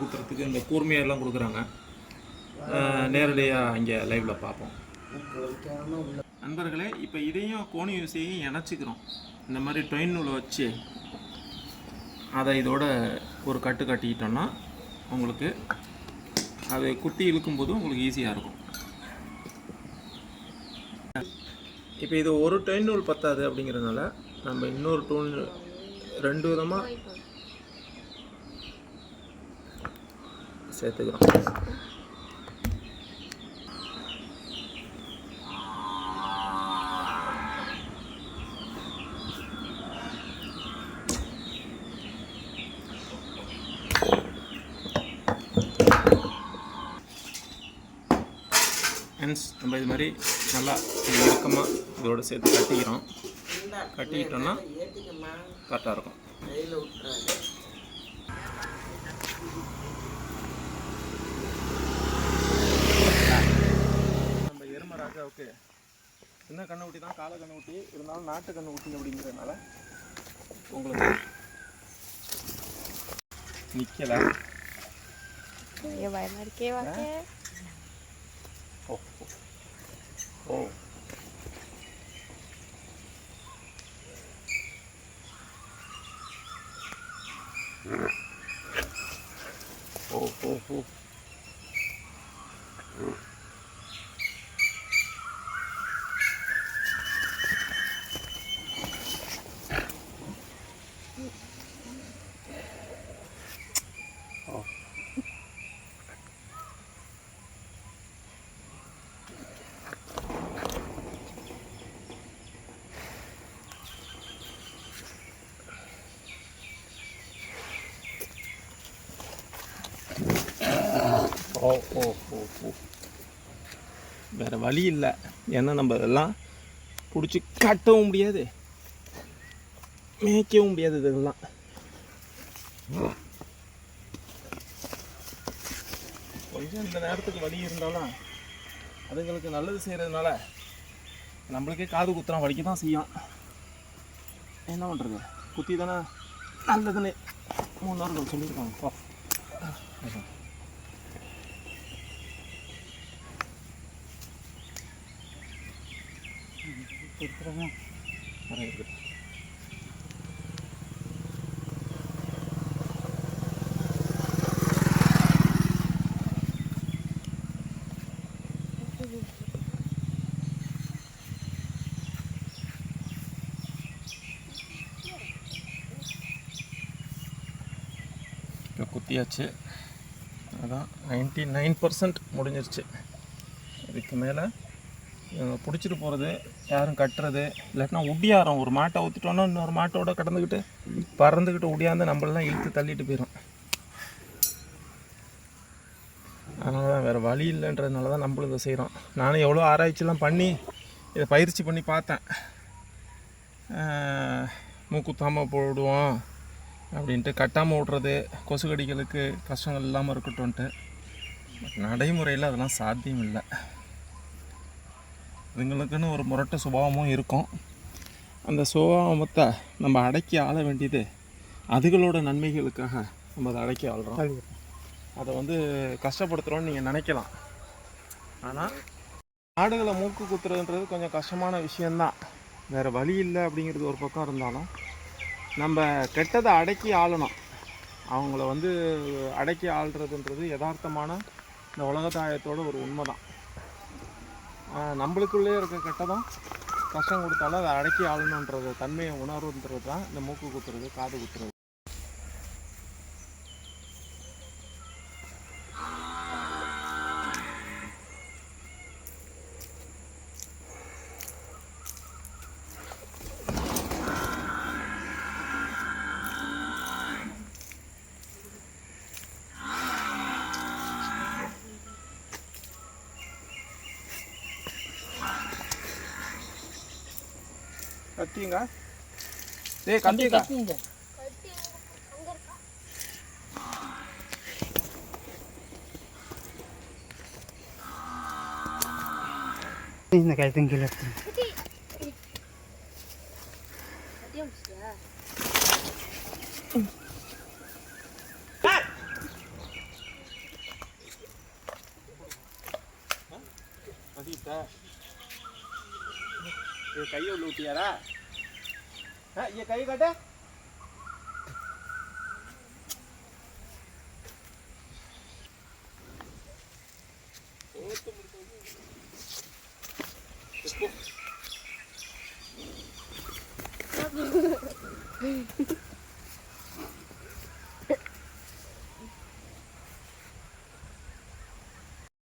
குத்துறதுக்கு இந்த கூர்மையெல்லாம் கொடுக்குறாங்க. நேரடியாக இங்கே லைவில் பார்ப்போம். நண்பர்களே, இப்போ இதையும் கோணி ஊசியையும் இணைச்சிக்கிறோம். இந்த மாதிரி டொயின் நூலை வச்சு அதை இதோட ஒரு கட்டு கட்டிக்கிட்டோம்னா உங்களுக்கு அதை குத்தி இழுக்கும்போது உங்களுக்கு ஈஸியாக இருக்கும். இப்போ இது ஒரு டொயின் நூல் பத்தாது அப்படிங்கிறதுனால நம்ம இன்னொரு டூல் 2 விதமாக சேர்த்துக்கிறோம். நம்ம இது மாதிரி நல்லா இறுக்கமாக இதோட சேர்த்து கட்டிக்கிறோம். கட்டிக்கிட்டோம்னா கரெக்டாக இருக்கும். நம்ம எருமை ராஜாவுக்கு சின்ன கண்ணுக்குட்டி தான், காலை கண்ணுக்குட்டி இருந்தாலும் நாட்டு கண்ணுக்குட்டி அப்படிங்கிறதுனால உங்களுக்கு நிற்கலை. ஓ ஓ ஓ ஓ ஓ ஓ ஓ ஓ ஓ வேறு வழி இல்லை. ஏன்னா நம்ம இதெல்லாம் பிடிச்சி கட்டவும் முடியாது, மேய்க்கவும் முடியாது. இதெல்லாம் கொஞ்சம் இந்த நேரத்துக்கு வலி இருந்தாலும் அதுங்களுக்கு நல்லது செய்கிறதுனால நம்மளுக்கே காது குத்துறோம், வலிக்க தான் செய்யும். என்ன பண்ணுறது, குத்தி தானே நல்லதுன்னு 3 நாள் சொல்லியிருக்காங்க. இப்போ குத்தியாச்சு, அதான் 99% முடிஞ்சிருச்சு. இதுக்கு மேலே பிடிச்சிட்டு போகிறது, யாரும் கட்டுறது இல்லாட்டினா உடியாரம். ஒரு மாட்டை ஊற்றிட்டோன்னா இன்னொரு மாட்டோட கடந்துக்கிட்டு பறந்துக்கிட்டு உடியாந்து நம்மளெல்லாம் இழுத்து தள்ளிட்டு போயிடும். அதனால தான் வேறு வழி இல்லைன்றதுனால தான் நம்மளும் இதை செய்கிறோம். நானும் எவ்வளோ ஆராய்ச்சிலாம் பண்ணி இதை பயிற்சி பண்ணி பார்த்தேன். மூக்குத்தாமல் போடுவோம் அப்படின்ட்டு, கட்டாமல் விட்றது, கொசு கடிகளுக்கு கஷ்டங்கள் இல்லாமல் இருக்கட்டும்ன்ட்டு. நடைமுறையில் அதெல்லாம் சாத்தியம் இல்லை. இதுங்களுக்குன்னு ஒரு முரட்டு சுபாவமும் இருக்கும். அந்த சுபாவத்தை நம்ம அடக்கி ஆள வேண்டியது அதுகளோட நன்மைகளுக்காக நம்ம அதை அடக்கி ஆள்றோம். அதை கஷ்டப்படுத்துகிறோன்னு நீங்கள் நினைக்கலாம். ஆனால் ஆடுகளை மூக்கு குத்துறதுன்றது கொஞ்சம் கஷ்டமான விஷயந்தான். வேறு வழி இல்லை அப்படிங்கிறது ஒரு பக்கம் இருந்தாலும் நம்ம கெட்டதை அடக்கி ஆளணும். அவங்கள அடக்கி ஆள்றதுன்றது யதார்த்தமான இந்த உலகத்தாயத்தோட ஒரு உண்மை தான். நம்மளுக்குள்ளே இருக்க கெட்டதான் கஷ்டம் கொடுத்தாலும் அதை அடக்கி ஆளணுன்றது தன்மையை உணர்வுன்றது தான் இந்த மூக்கு குத்துறது, காது குத்துறது. கத்திங்க, டேய் கத்திங்க. இந்த கழுத்துங்க கீழே சார் இது கையை உள்ள விட்டியாரா? இங்க கை காட்ட.